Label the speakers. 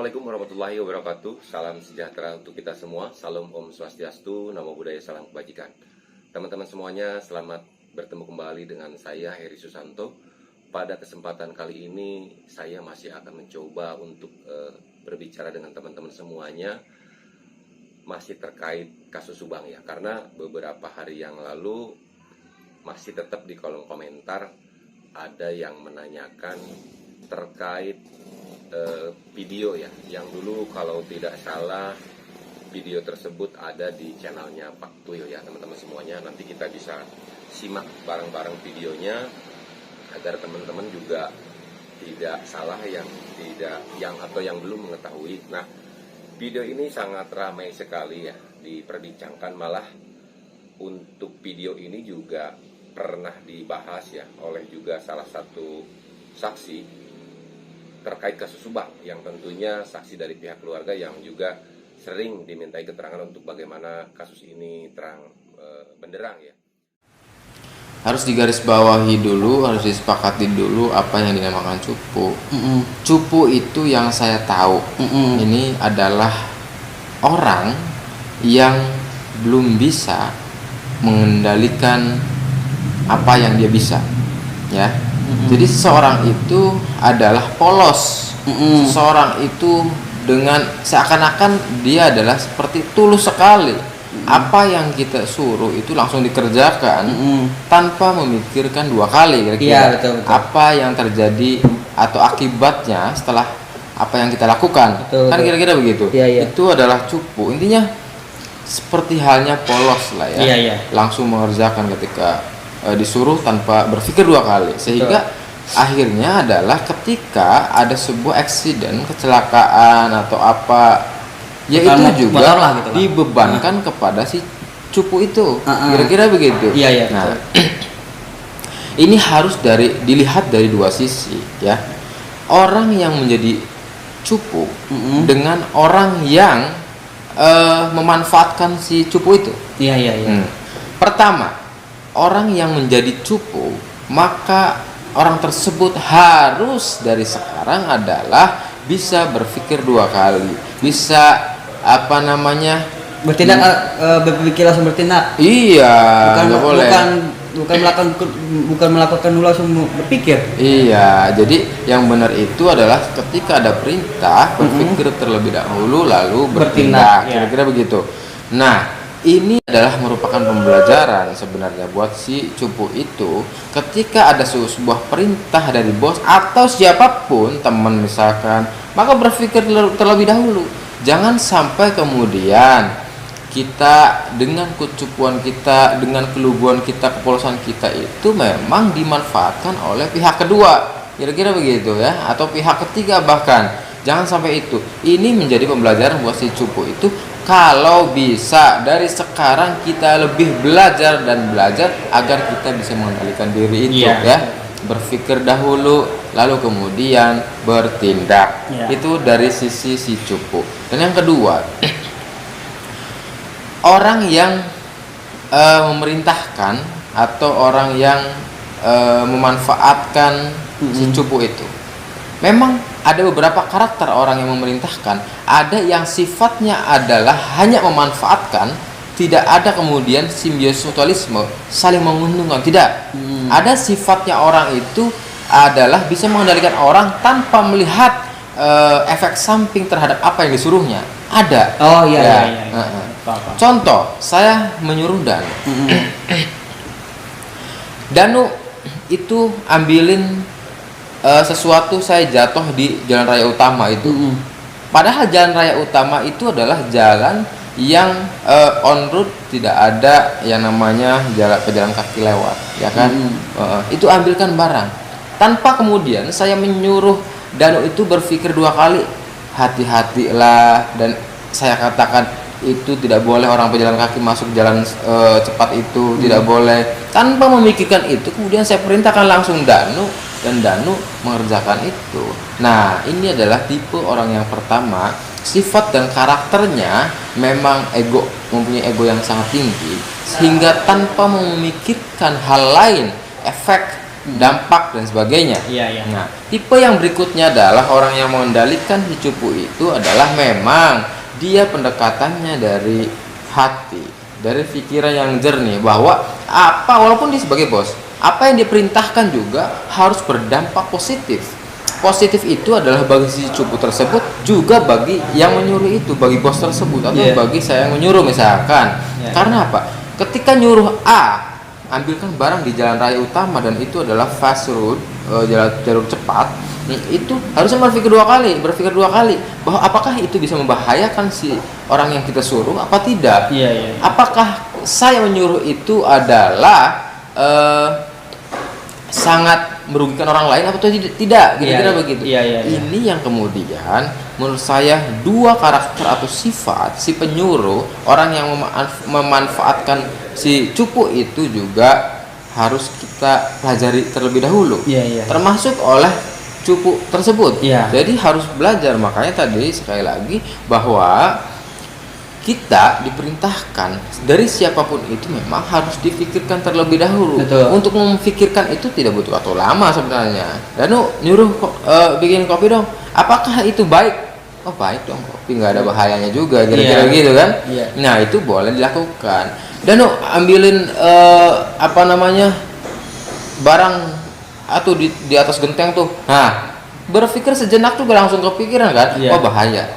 Speaker 1: Assalamualaikum warahmatullahi wabarakatuh. Salam sejahtera untuk kita semua. Salam Om Swastiastu, Namo Buddhaya, salam kebajikan. Teman-teman semuanya, selamat bertemu kembali dengan saya Heri Susanto. Pada kesempatan kali ini saya masih akan mencoba untuk berbicara dengan teman-teman semuanya masih terkait kasus Subang ya. Karena beberapa hari yang lalu masih tetap di kolom komentar ada yang menanyakan terkait video ya, yang dulu kalau tidak salah video tersebut ada di channelnya Pak Tuyo ya teman-teman semuanya. Nanti kita bisa simak bareng-bareng videonya agar teman-teman juga tidak salah yang belum mengetahui. Nah, video ini sangat ramai sekali ya diperbincangkan, malah untuk video ini juga pernah dibahas ya oleh juga salah satu saksi terkait kasus Subang, yang tentunya saksi dari pihak keluarga yang juga sering dimintai keterangan untuk bagaimana kasus ini terang benderang ya.
Speaker 2: Harus digarisbawahi dulu, harus disepakati dulu apa yang dinamakan cupu. Cupu itu yang saya tahu, ini adalah orang yang belum bisa mengendalikan apa yang dia bisa, ya. Jadi seseorang itu adalah polos. Seseorang itu dengan seakan-akan dia adalah seperti tulus sekali. Apa yang kita suruh itu langsung dikerjakan tanpa memikirkan dua kali kira-kira.
Speaker 3: Iya, betul.
Speaker 2: Apa yang terjadi atau akibatnya setelah apa yang kita lakukan.
Speaker 3: Betul.
Speaker 2: Kan kira-kira begitu.
Speaker 3: Iya.
Speaker 2: Itu adalah cupu. Intinya seperti halnya polos lah ya.
Speaker 3: Iya.
Speaker 2: Langsung mengerjakan ketika disuruh tanpa berpikir dua kali, sehingga akhirnya adalah ketika ada sebuah accident, kecelakaan atau apa ya, itu juga
Speaker 3: gitu
Speaker 2: dibebankan kepada si cupu itu. Kira-kira begitu.
Speaker 3: Iya.
Speaker 2: Nah, ini harus dilihat dari dua sisi ya. Orang yang menjadi cupu dengan orang yang memanfaatkan si cupu itu.
Speaker 3: Iya.
Speaker 2: Pertama, orang yang menjadi cupu, maka orang tersebut harus dari sekarang adalah bisa berpikir dua kali, bisa
Speaker 3: bertindak, berpikir langsung bertindak.
Speaker 2: Iya, nggak boleh.
Speaker 3: Bukan melakukan dulu langsung berpikir.
Speaker 2: Iya, jadi yang benar itu adalah ketika ada perintah berpikir terlebih dahulu lalu bertindak. Kira-kira begitu. Nah, ini adalah merupakan pembelajaran sebenarnya buat si cupu itu. Ketika ada sebuah perintah dari bos atau siapapun, teman misalkan, maka berpikir terlebih dahulu. Jangan sampai kemudian kita dengan kecupuan kita, dengan keluguan kita, kepolosan kita itu memang dimanfaatkan oleh pihak kedua. Kira-kira begitu ya, atau pihak ketiga bahkan. Jangan sampai itu. Ini menjadi pembelajaran buat si cupu itu. Kalau bisa dari sekarang kita lebih belajar agar kita bisa mengendalikan diri itu ya. Berpikir dahulu lalu kemudian bertindak. Itu dari sisi si cupu. Dan yang kedua, orang yang memerintahkan atau orang yang memanfaatkan si cupu itu. Memang ada beberapa karakter orang yang memerintahkan. Ada yang sifatnya adalah hanya memanfaatkan, tidak ada kemudian simbiosis mutualisme, saling menguntungkan, tidak. Ada sifatnya orang itu adalah bisa mengendalikan orang tanpa melihat efek samping terhadap apa yang disuruhnya. Ada.
Speaker 3: Oh iya.
Speaker 2: Contoh, saya menyuruh Danu itu ambilin sesuatu, saya jatuh di jalan raya utama itu. Padahal jalan raya utama itu adalah jalan yang on road, tidak ada yang namanya pejalan kaki lewat, ya kan? Itu ambilkan barang. Tanpa kemudian saya menyuruh Danu itu berpikir dua kali, hati-hatilah, dan saya katakan itu tidak boleh orang pejalan kaki masuk jalan cepat itu, tidak boleh. Tanpa memikirkan itu, kemudian saya perintahkan langsung Danu, dan Danu mengerjakan itu. Nah, ini adalah tipe orang yang pertama. Sifat dan karakternya memang mempunyai ego yang sangat tinggi, sehingga tanpa memikirkan hal lain, efek dampak dan sebagainya.
Speaker 3: Iya.
Speaker 2: Nah, tipe yang berikutnya adalah orang yang mengendalikan si cupu itu adalah memang dia pendekatannya dari hati, dari pikiran yang jernih, bahwa walaupun dia sebagai bos, apa yang diperintahkan juga harus berdampak positif. Positif itu adalah bagi si cupu tersebut, juga bagi yang menyuruh itu, bagi bos tersebut atau bagi saya yang menyuruh misalkan. Karena apa? Ketika nyuruh A ambilkan barang di jalan raya utama dan itu adalah fast road, jalur cepat, itu harusnya berpikir dua kali bahwa apakah itu bisa membahayakan si orang yang kita suruh apa tidak. Apakah saya menyuruh itu adalah sangat merugikan orang lain atau tidak, kira-kira begitu. Ini yang kemudian menurut saya dua karakter atau sifat si penyuruh, orang yang memanfaatkan si cupu itu juga harus kita pelajari terlebih dahulu, termasuk oleh cupu tersebut. Jadi harus belajar. Makanya tadi sekali lagi bahwa kita diperintahkan dari siapapun itu memang harus dipikirkan terlebih dahulu. Untuk memikirkan itu tidak butuh waktu lama sebenarnya. Danu nyuruh bikin kopi dong, apakah itu baik? Oh baik dong, kopi nggak ada bahayanya juga, kira-kira gitu kan. Nah itu boleh dilakukan. Danu ambilin barang atau di atas genteng tuh. Nah berpikir sejenak tuh langsung kepikiran kan, oh bahaya.